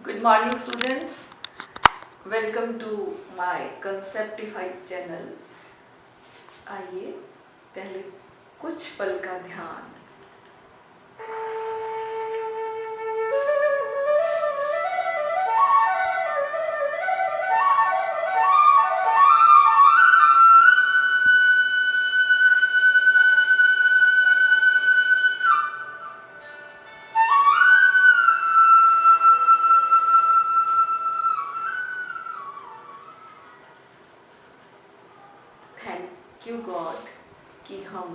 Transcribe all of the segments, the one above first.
Good morning students. Welcome to my Conceptified channel. आइए पहले कुछ पल का ध्यान। थैंक यू गॉड कि हम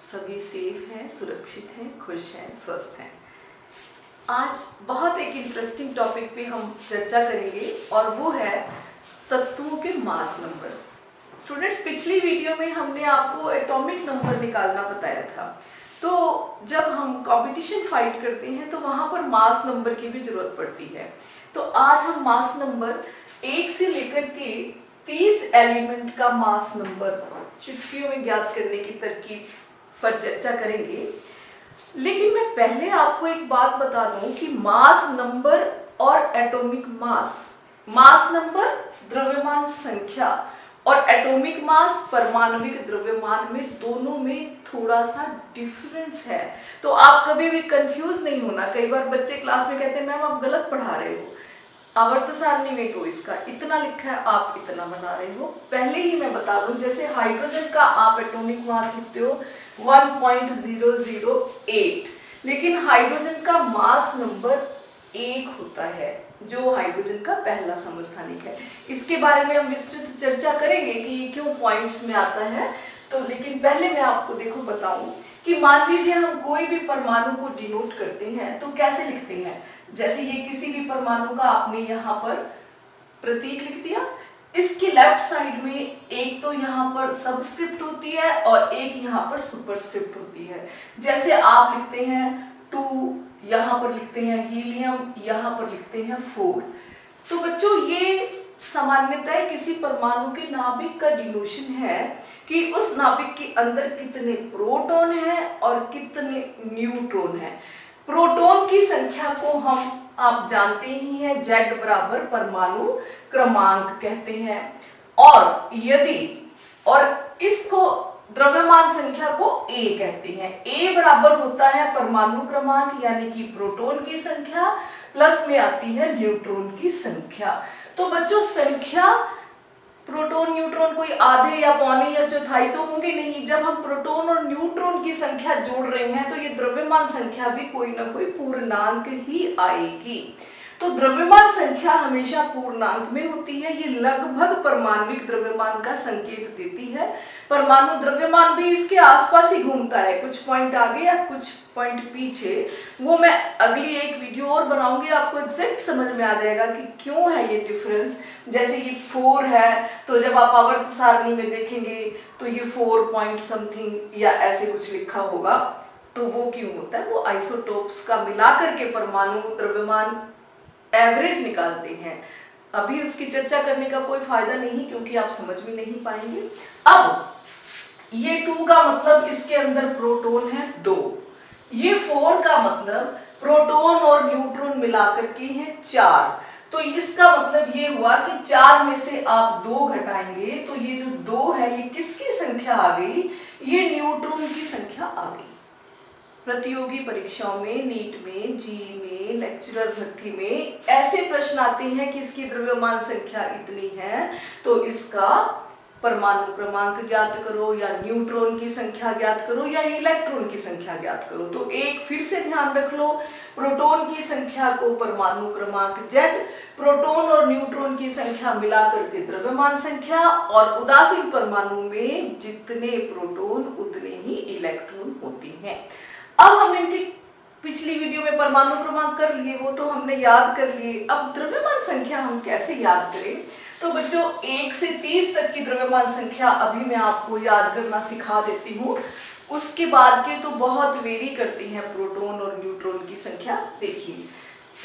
सभी सेफ हैं, सुरक्षित हैं, खुश हैं, स्वस्थ हैं। आज बहुत एक इंटरेस्टिंग टॉपिक पे हम चर्चा करेंगे और वो है तत्वों के मास नंबर। स्टूडेंट्स, पिछली वीडियो में हमने आपको एटॉमिक नंबर निकालना बताया था। तो जब हम कंपटीशन फाइट करते हैं तो वहाँ पर मास नंबर की भी जरूरत पड़ती है। तो आज हम मास नंबर 1 से लेकर के 30 एलिमेंट का मास नंबर चुटकियों में ज्ञात करने की तरकीब पर चर्चा करेंगे। लेकिन मैं पहले आपको एक बात बता दूं कि मास नंबर और एटॉमिक मास नंबर द्रव्यमान संख्या और एटॉमिक मास परमाणविक द्रव्यमान में दोनों में थोड़ा सा डिफरेंस है। तो आप कभी भी कंफ्यूज नहीं होना। कई बार बच्चे क्लास में कहते हैं मैम आप गलत पढ़ा रहे हो, आवर्त सारणी में तो इसका इतना लिखा है, आप इतना बना रहे हो। पहले ही मैं बता दूं, जैसे हाइड्रोजन का आप एटॉमिक मास लिखते हो 1.008, लेकिन हाइड्रोजन का मास नंबर 1 होता है, जो हाइड्रोजन का पहला समस्थानिक है। इसके बारे में हम विस्तृत चर्चा करेंगे कि ये क्यों पॉइंट्स में आता है। तो लेकिन पहले मैं आपको देखो बताऊं कि मान लीजिए हम कोई भी परमाणु को डिनोट करते हैं तो कैसे लिखते हैं। जैसे ये किसी भी परमाणु का आपने यहाँ पर प्रतीक लिख दिया, इसके लेफ्ट साइड में एक तो यहाँ पर सबस्क्रिप्ट होती है और एक यहाँ पर सुपरस्क्रिप्ट होती है। जैसे आप लिखते हैं 2, यहाँ पर लिखते हैं हीलियम, यहाँ पर लिखते हैं 4। तो बच्चों ये सामान्यतः किसी परमाणु के नाभिक का डिनोशन है कि उस नाभिक के अंदर कितने प्रोटॉन हैं और कितने न्यूट्रॉन हैं। प्रोटॉन की संख्या को हम आप जानते ही हैं Z बराबर परमाणु क्रमांक कहते हैं, और इसको द्रव्यमान संख्या को A कहते हैं। A बराबर होता है परमाणु क्रमांक यानी कि प्रोटॉन की संख्या प्लस में आती है न्यूट्रॉन की संख्या। तो बच्चों संख्या प्रोटॉन न्यूट्रॉन कोई आधे या पौने या चौथाई तो होंगे नहीं। जब हम प्रोटॉन और न्यूट्रॉन की संख्या जोड़ रहे हैं तो ये द्रव्यमान संख्या भी कोई ना कोई पूर्णांक ही आएगी। तो द्रव्यमान संख्या हमेशा पूर्णांक में होती है। ये लगभग परमाणविक द्रव्यमान का संकेत देती है। परमाणु द्रव्यमान भी इसके आसपास ही घूमता है, कुछ पॉइंट आगे या कुछ पॉइंट पीछे। वो मैं अगली एक वीडियो और बनाऊंगी, आपको एग्जैक्ट समझ में आ जाएगा कि क्यों है ये डिफरेंस। जैसे ये 4 है तो जब आप आवर्त सारणी में देखेंगे तो ये 4 पॉइंट समथिंग या ऐसे कुछ लिखा होगा। तो वो क्यों होता है, वो आइसोटोप्स का मिलाकर के परमाणु द्रव्यमान एवरेज निकालते हैं। अभी उसकी चर्चा करने का कोई फायदा नहीं क्योंकि आप समझ भी नहीं पाएंगे। अब ये 2 का मतलब इसके अंदर प्रोटॉन है 2, ये 4 का मतलब प्रोटॉन और न्यूट्रॉन मिलाकर के हैं 4। तो इसका मतलब ये हुआ कि 4 में से आप 2 घटाएंगे तो ये जो 2 है ये किसकी संख्या आ गई, ये न्यूट्रॉन की संख्या आ गई। प्रतियोगी परीक्षाओं में, नीट में, जी में, लेक्चरर भर्ती में ऐसे प्रश्न आते हैं कि इसकी द्रव्यमान संख्या इतनी है तो इसका परमाणु क्रमांक ज्ञात करो या न्यूट्रॉन की संख्या ज्ञात करो या इलेक्ट्रॉन की संख्या ज्ञात करो। तो एक फिर से ध्यान रख लो, प्रोटॉन की संख्या को परमाणु क्रमांक Z, प्रोटॉन और न्यूट्रॉन की संख्या मिलाकर के द्रव्यमान संख्या, और उदासीन परमाणु में जितने प्रोटॉन उतने ही इलेक्ट्रॉन होती हैं। अब हम इनकी पिछली वीडियो में परमाणु क्रमांक कर लिए, वो तो हमने याद कर लिए। अब द्रव्यमान संख्या हम कैसे याद करें। तो बच्चों 1 से 30 तक की द्रव्यमान संख्या अभी मैं आपको याद करना सिखा देती हूँ। उसके बाद के तो बहुत वेरी करती हैं प्रोटॉन और न्यूट्रॉन की संख्या। देखिए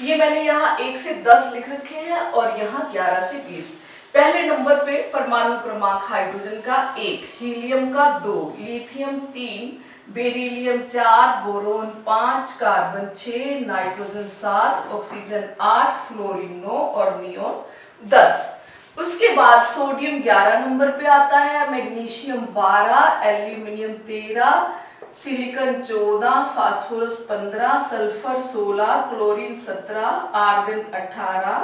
ये मैंने यहाँ 1 से 10 लिख रखे हैं और यहाँ 11 से 20। पहले नंबर पे परमाणु क्रमांक हाइड्रोजन का 1, हीलियम का 2, lithium 3, beryllium 4, boron 5, carbon 6, nitrogen 7, oxygen 8, fluorine 9 और नियोन 10। उसके बाद सोडियम 11 नंबर पे आता है, magnesium 12, aluminium 13, silicon 14, phosphorus 15, sulphur 16, chlorine 17, argon 18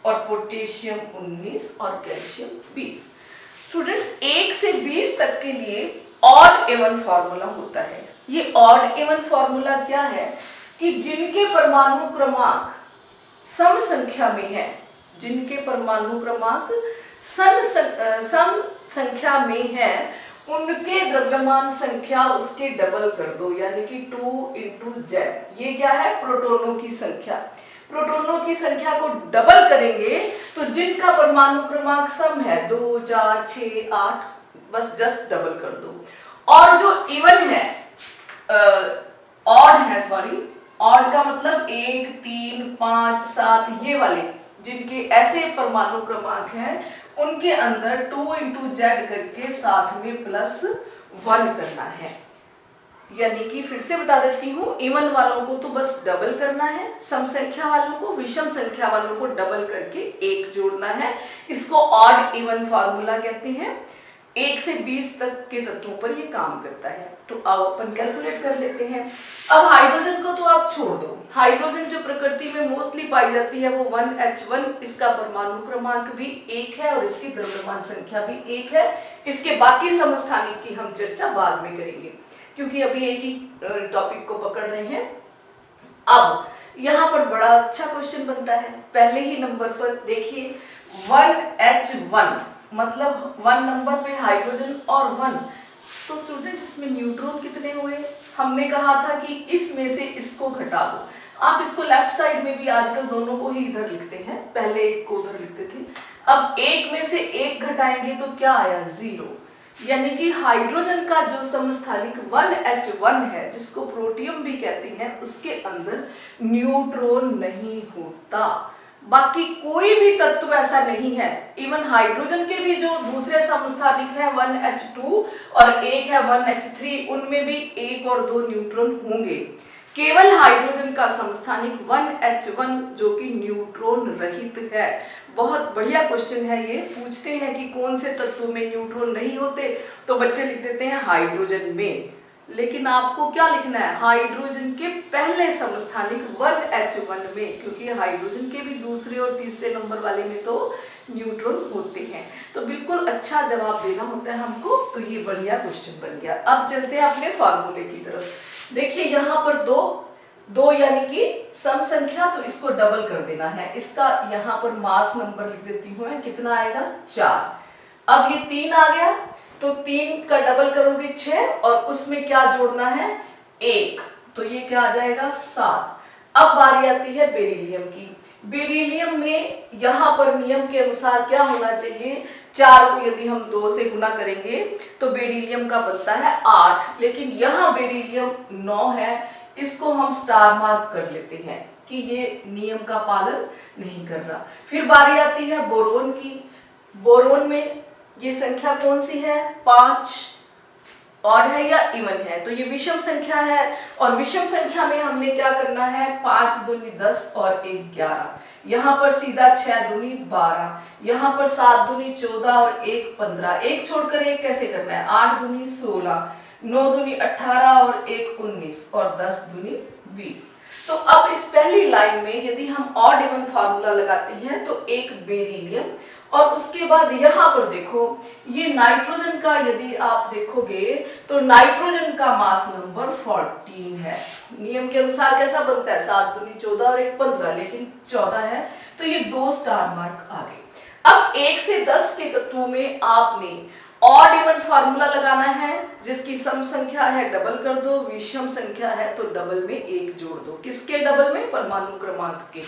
और पोटेशियम 19 और कैल्शियम 20। स्टूडेंट्स 1 से 20 तक के लिए ऑड इवन फॉर्मूला होता है। ये ऑड इवन फॉर्मूला क्या है कि जिनके परमाणु क्रमांक सम संख्या में है, जिनके परमाणु क्रमांक सम संख्या में है, उनके द्रव्यमान संख्या उसके डबल कर दो, यानी कि 2 इंटू जेड। ये क्या है? प्रोटॉनों की संख्या। प्रोटॉनों की संख्या को डबल करेंगे तो जिनका परमाणु क्रमांक सम है 2, 4, 6, 8, बस जस्ट डबल कर दो। और जो इवन है, ऑड है, सॉरी, ऑड का मतलब 1, 3, 5, 7 ये वाले जिनके ऐसे परमाणु क्रमांक हैं, उनके अंदर 2 इंटू जेड करके साथ में +1 करना है। यानी कि फिर से बता देती हूँ, इवन वालों को तो बस डबल करना है, सम संख्या वालों को, विषम संख्या वालों को डबल करके 1 जोड़ना है। इसको ऑड इवन फार्मूला कहते हैं। 1 से 20 तक के तत्वों पर ये काम करता है। तो अब अपन कैलकुलेट कर लेते हैं। अब हाइड्रोजन को तो आप छोड़ दो, हाइड्रोजन जो प्रकृति में मोस्टली पाई जाती है वो 1H1, इसका परमाणु क्रमांक भी 1 है और इसकी द्रव्यमान संख्या भी 1 है। इसके बाकी समस्थानिक की हम चर्चा बाद में करेंगे, क्योंकि अभी एक ही टॉपिक को पकड़ रहे हैं। अब यहाँ पर बड़ा अच्छा क्वेश्चन बनता है। पहले ही नंबर पर देखिए 1H1 मतलब 1 नंबर पे हाइड्रोजन और 1, तो स्टूडेंट्स इसमें न्यूट्रॉन कितने हुए? हमने कहा था कि इसमें से इसको घटा दो। आप इसको लेफ्ट साइड में भी आजकल दोनों को ही इधर लिखते हैं, पहले एक को उधर लिखते थे। अब एक में से एक घटाएंगे तो क्या आया? 0। यानी कि हाइड्रोजन का जो समस्थानिक 1H1 है, जिसको प्रोटियम भी कहते हैं, उसके अंदर न्यूट्रॉन नहीं होता। बाकी कोई भी तत्व ऐसा नहीं है। इवन हाइड्रोजन के भी जो दूसरे समस्थानिक है 1H2 और एक है 1H3, उनमें भी 1 और 2 न्यूट्रॉन होंगे। केवल हाइड्रोजन का समस्थानिक 1H1 जो कि न्यूट्रॉन रहित है। बहुत बढ़िया क्वेश्चन है ये। पूछते हैं कि कौन से तत्व में न्यूट्रॉन नहीं होते, तो बच्चे लिख देते हैं हाइड्रोजन में। लेकिन आपको क्या लिखना है? हाइड्रोजन के पहले समस्थानिक 1H1 में, क्योंकि हाइड्रोजन के भी दूसरे और तीसरे नंबर वाले में तो न्यूट्रॉन होते हैं। तो बिल्कुल अच्छा जवाब देना होता है हमको। तो ये बढ़िया क्वेश्चन बन गया। अब चलते हैं अपने फार्मूले की तरफ। देखिए यहाँ पर दो यानी कि सम संख्या, तो इसको डबल कर देना है। इसका यहाँ पर मास नंबर लिख देती हूँ मैं, कितना आएगा? 4। अब ये 3 आ गया, तो 3 का डबल करोगे 6 और उसमें क्या जोड़ना है? 1, तो ये क्या आ जाएगा? 7। अब बारी आती है बेरिलियम की। बेरिलियम में यहाँ पर नियम के अनुसार क्या होना चाहिए? 4 को यदि हम 2 से गुना करेंगे तो बेरिलियम का बनता है 8, लेकिन यहाँ बेरिलियम 9 है। इसको हम स्टार मार्क कर लेते हैं कि ये नियम का पालन नहीं कर रहा। फिर बारी आती है बोरोन की। बोरोन में ये संख्या कौन सी है? 5। ऑड है या इवन है? तो ये विषम संख्या है, और विषम संख्या में हमने क्या करना है? 5 दूनी 10 और 1 11। यहाँ पर सीधा 6 दूनी 12, यहाँ पर 7 दूनी 14 और 1 15। एक छोड़कर एक कैसे करना है? 8 दूनी 16, 9 दूनी 18 और 1 19 और 10 दूनी 20। तो अब इस पहली लाइन में यदि हम ऑड इवन फार्मूला लगाते हैं तो एक बेरिलियम, और उसके बाद यहाँ पर देखो ये नाइट्रोजन का यदि आप देखोगे तो नाइट्रोजन का मास नंबर 14 है। नियम के अनुसार कैसा बनता है? 7 दूनी 14 और 1 15, लेकिन 14 है, तो ये 2 स्टार मार्क आ गए। अब 1 से 10 के तत्वों में आपने ऑड इवन फार्मूला लगाना है। जिसकी सम संख्या है डबल कर दो, विषम संख्या है तो डबल में 1 जोड़ दो। किसके डबल में? परमाणु क्रमांक के।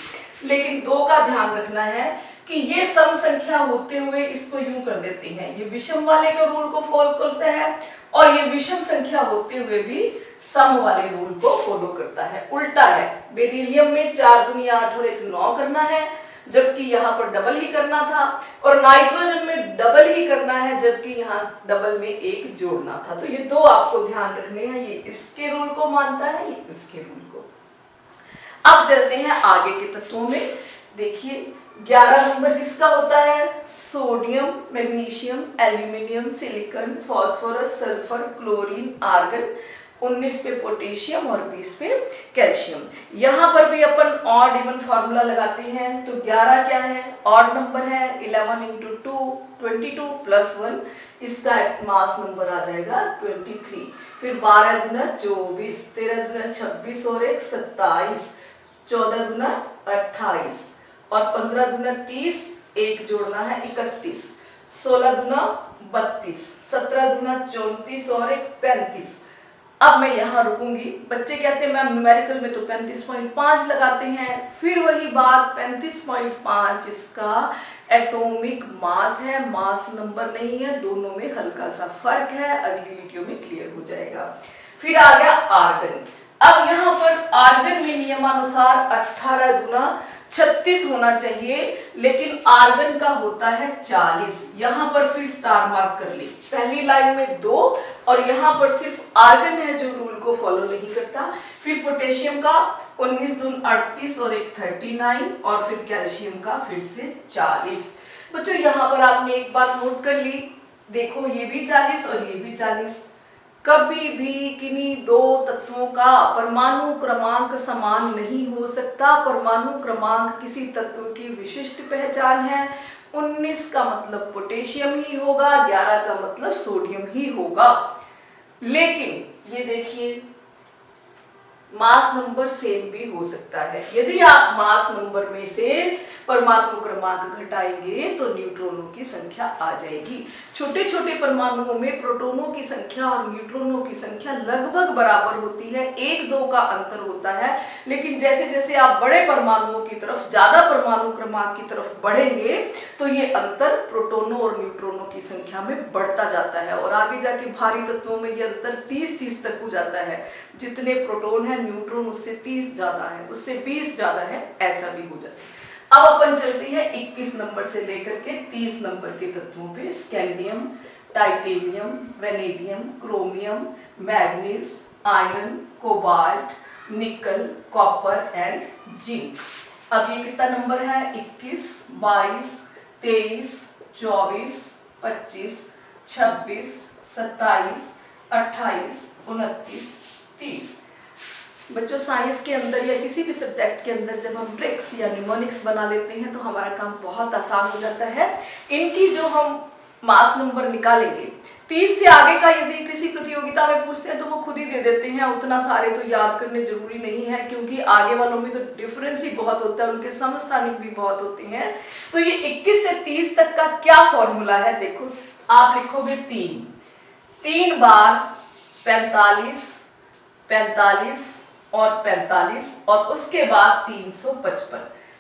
लेकिन 2 का ध्यान रखना है कि ये सम संख्या होते हुए इसको यूं कर देते हैं, ये विषम वाले के रूल को फॉलो करता है, और ये विषम संख्या होते हुए भी सम वाले रूल को फॉलो करता है। उल्टा है, बेरिलियम में 4 दूनी 8 और 1 9 करना है, जबकि यहाँ पर डबल ही करना था, और नाइट्रोजन में डबल ही करना है जबकि यहाँ डबल में एक जोड़ना था। तो ये दो आपको ध्यान रखने हैं, ये इसके रूल को मानता है, ये इसके रूल को। अब चलते हैं आगे के तत्वों में। देखिए 11 नंबर किसका होता है? Sodium, magnesium, aluminium, silicon, phosphorus, sulphur, chlorine, argon. 19 पे पोटेशियम और 20 पे कैल्शियम। यहाँ पर भी अपन ऑड इवन फार्मूला लगाते हैं। तो 11 क्या है? ऑड नंबर है। 11 इंटू 2 22 प्लस 1, इसका मास नंबर आ जाएगा 23। फिर 12 गुना 24, 13 गुना 26 और 1 27, 14 गुना 28 और 15 गुना 30, एक जोड़ना है 31, 16 गुना 32, 17 गुना 34 और एक 35। अब मैं यहाँ रुकूंगी। बच्चे कहते हैं मैम न्यूमेरिकल में तो 35.5 लगाते हैं। फिर वही बात, 35.5 इसका एटॉमिक मास है, मास नंबर नहीं है। दोनों में हल्का सा फर्क है, अगली वीडियो में क्लियर हो जाएगा। फिर आ गया आर्गन। अब यहाँ पर आर्गन में नियमानुसार 18 गुना 36 होना चाहिए, लेकिन आर्गन का होता है 40। यहाँ पर फिर स्टार मार्क कर ली, पहली लाइन में 2 और यहाँ पर सिर्फ आर्गन है जो रूल को फॉलो नहीं करता। फिर पोटेशियम का 19 दून 38 और एक 39 और फिर कैल्शियम का फिर से 40। बच्चों यहाँ पर आपने एक बात नोट कर ली, देखो ये भी 40 और ये भी 40। कभी भी किन्हीं दो तत्वों का परमाणु क्रमांक समान नहीं हो सकता। परमाणु क्रमांक किसी तत्व की विशिष्ट पहचान है। 19 का मतलब पोटेशियम ही होगा, 11 का मतलब सोडियम ही होगा। लेकिन ये देखिए मास नंबर सेम भी हो सकता है। यदि आप मास नंबर में से परमाणु क्रमांक घटाएंगे तो न्यूट्रॉनों की संख्या आ जाएगी। छोटे छोटे परमाणुओं में प्रोटॉनों की संख्या और न्यूट्रॉनों की संख्या लगभग बराबर होती है, 1-2 का अंतर होता है। लेकिन जैसे जैसे आप बड़े परमाणुओं की तरफ, ज्यादा परमाणु क्रमांक की तरफ बढ़ेंगे तो ये अंतर प्रोटॉनों और न्यूट्रॉनों की संख्या में बढ़ता जाता है और आगे जाके भारी तत्वों में ये अंतर 30-30 तक हो जाता है। जितने प्रोटॉन है न्यूट्रॉन उससे 30 ज्यादा है, उससे 20 ज्यादा है, ऐसा भी हो जाता है। अब अपन चलते हैं 21 नंबर से लेकर के 30 नंबर के तत्वों पे। Scandium, titanium, vanadium, chromium, manganese, iron, cobalt, निकल, कॉपर एंड जिंक। अब ये कितना नंबर है? 21, 22, 23, 24, 25, 26, 27, 28, 29, 30। बच्चों साइंस के अंदर या किसी भी सब्जेक्ट के अंदर जब हम ट्रिक्स या निमोनिक्स बना लेते हैं तो हमारा काम बहुत आसान हो जाता है। इनकी जो हम मास नंबर निकालेंगे, 30 से आगे का यदि किसी प्रतियोगिता में पूछते हैं तो वो खुद ही दे देते हैं, उतना सारे तो याद करने जरूरी नहीं है क्योंकि आगे वालों में तो डिफरेंस ही बहुत होता है, उनके समस्थानिक भी बहुत होते हैं। तो ये 21 से 30 तक का क्या फॉर्मूला है? देखो आप लिखोगे 3 बार 45, 45 और 45 और उसके बाद 355।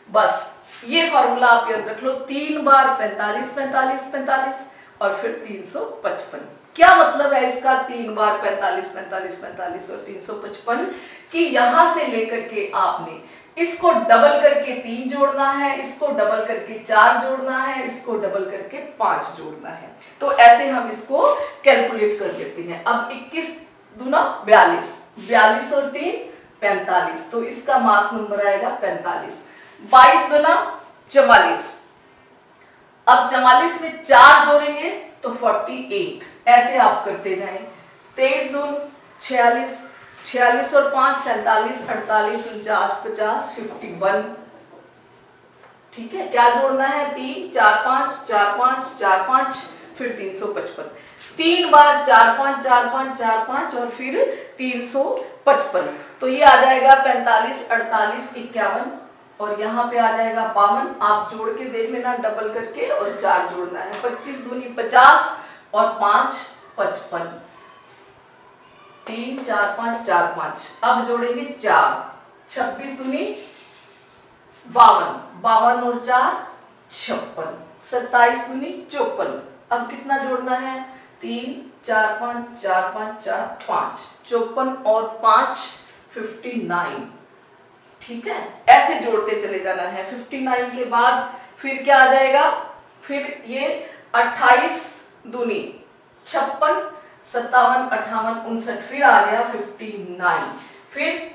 बस ये फॉर्मूला आप याद रख लो, 3 बार 45 45 45 और फिर 355। क्या मतलब है इसका? 3 बार 45 45 45 और 355 कि यहां से लेकर के आपने इसको डबल करके 3 जोड़ना है, इसको डबल करके 4 जोड़ना है, इसको डबल करके 5 जोड़ना है। तो ऐसे हम इसको कैलकुलेट कर लेते हैं। अब 21 दूना 42, 42 और 3 45, तो इसका मास नंबर आएगा 45। 22 दूना 44, अब 44 में 4 जोड़ेंगे तो 48, ऐसे आप करते जाएं। 23 दून 46, 46 और 5 47, 48, 49, 50, 51। ठीक है, क्या जोड़ना है? 3 4 5 4 5 4 5 फिर 355। 3 बार 4 5 4 5 4 5 और फिर 355। तो ये आ जाएगा 45 48 51 और यहाँ पे आ जाएगा 52। आप जोड़ के देख लेना डबल करके और 4 जोड़ना है। 25 दूनी 50 और 5 55। 3 4 5 4 5, अब जोड़ेंगे 4। 26 दूनी 52, 52 और 4 56। 27 दूनी 54। अब कितना जोड़ना है? 3 4 5 4 5 4 5, 54 और 5 59। ठीक है, ऐसे जोड़ते चले जाना है। 59 के बाद फिर क्या आ जाएगा, फिर ये 28 दूनी 56, 57, 58, 59, फिर आ गया 59, फिर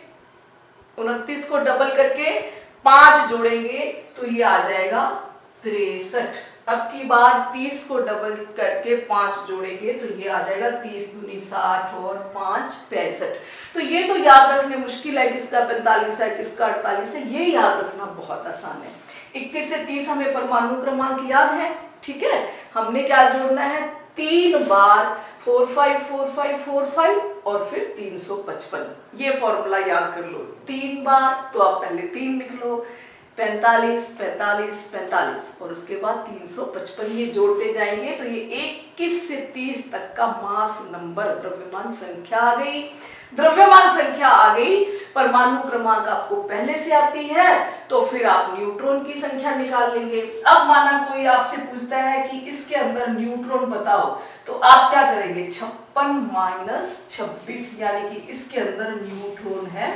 29 को डबल करके 5 जोड़ेंगे तो ये आ जाएगा 63। अब की बार 30 को डबल करके 5 जोड़ेंगे तो ये आ जाएगा 30 दूनी 60 और 5 65। तो ये तो याद रखने मुश्किल है, किसका 45 है किसका 48 है, ये याद रखना बहुत आसान है। 21 से 30 हमें परमाणु क्रमांक याद है, ठीक है। हमने क्या जोड़ना है, 3 बार 454545 और फिर 355, ये फॉर्मूला याद कर लो। 3 बार तो आप पहले 3 लिख लो, 45 45 45 और उसके बाद 355, ये जोड़ते जाएंगे तो ये 21 से 30 तक का मास नंबर, द्रव्यमान संख्या आ गई। द्रव्यमान संख्या आ गई, परमाणु क्रमांक आपको पहले से आती है, तो फिर आप न्यूट्रॉन की संख्या निकाल लेंगे। अब माना कोई आपसे पूछता है कि इसके अंदर न्यूट्रॉन बताओ, तो आप क्या करेंगे, 56 - 26, यानी कि इसके अंदर न्यूट्रॉन है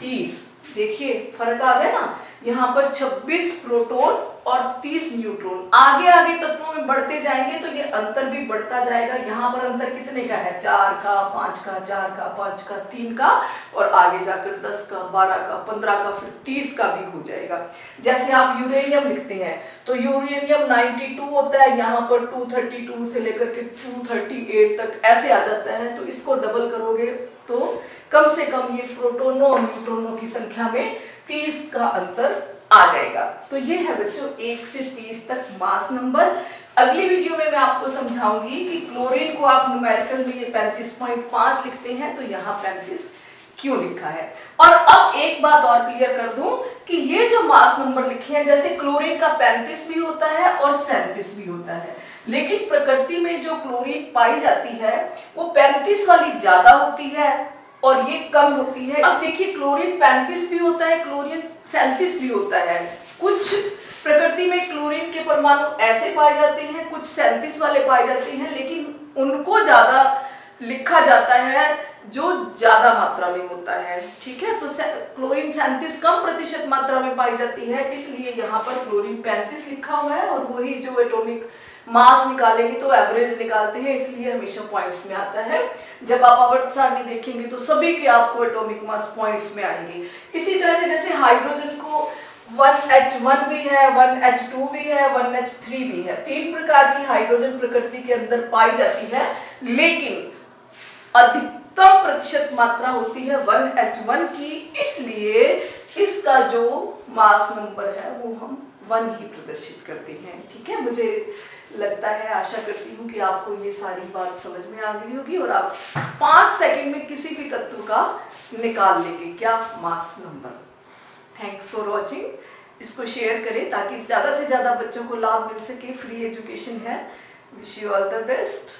30। देखिए फर्क आ गया ना, यहाँ पर 26 प्रोटॉन और 30 न्यूट्रॉन। आगे आगे तत्वों में बढ़ते जाएंगे तो ये अंतर भी बढ़ता जाएगा। यहाँ पर अंतर कितने का है, 4 का, 5 का, 4 का, 5 का, 3 का, और आगे जाकर 10 का, 12 का, 15 का, फिर 30 का भी हो जाएगा। जैसे आप यूरेनियम लिखते हैं तो यूरेनियम 92 होता है, यहाँ पर 232 से लेकर के 238 तक ऐसे आ जाता है। तो इसको डबल करोगे तो कम से कम ये प्रोटोनों और न्यूट्रॉनों की संख्या में 30 का अंतर आ जाएगा। तो ये है बच्चों 1 से 30 तक मास नंबर। अगली वीडियो में मैं आपको समझाऊंगी कि क्लोरीन को आप न्यूमेरिकल में ये 35.5 लिखते हैं तो यहाँ 35 क्यों लिखा है। और अब एक बात और क्लियर कर दूं कि ये जो मास नंबर लिखे हैं, जैसे क्लोरीन का 35 भी होता है और 37 भी होता है, लेकिन प्रकृति में जो क्लोरीन पाई जाती है वो 35 वाली ज्यादा होती है और ये कम होती है। अब देखिए क्लोरीन 35 भी होता है, क्लोरीन 37 भी होता है। कुछ प्रकृति में क्लोरीन के परमाणु ऐसे पाए जाते हैं, कुछ 37 वाले पाए जाते हैं, लेकिन उनको ज्यादा लिखा जाता है जो ज्यादा मात्रा में होता है, ठीक है। तो क्लोरीन 37 कम प्रतिशत मात्रा में पाई जाती है, इसलिए यहाँ पर क्लोरीन 35 लिखा हुआ है। और वही जो एटॉमिक मास निकालेंगे तो एवरेज निकालते हैं, इसलिए हमेशा पॉइंट्स में आता है। जब आप आवर्त सारणी देखेंगे तो सभी के आपको एटॉमिक मास पॉइंट्स में आएंगे। इसी तरह से जैसे हाइड्रोजन को 1H1 भी है, 1H2 भी है, 1H3 भी है। 3 प्रकार की हाइड्रोजन प्रकृति के अंदर पाई जाती है, लेकिन अधिकतम प्रतिशत मात्रा होती है 1H1 की, इसलिए इसका जो मास नंबर है वो हम 1 ही प्रदर्शित करते हैं, ठीक है। मुझे लगता है, आशा करती हूँ कि आपको ये सारी बात समझ में आ गई होगी और आप 5 सेकंड में किसी भी तत्व का निकाल लेंगे क्या, mass number. Thanks for watching. इसको शेयर करें ताकि ज़्यादा से ज़्यादा बच्चों को लाभ मिल सके। फ्री एजुकेशन है। Wish you all the best.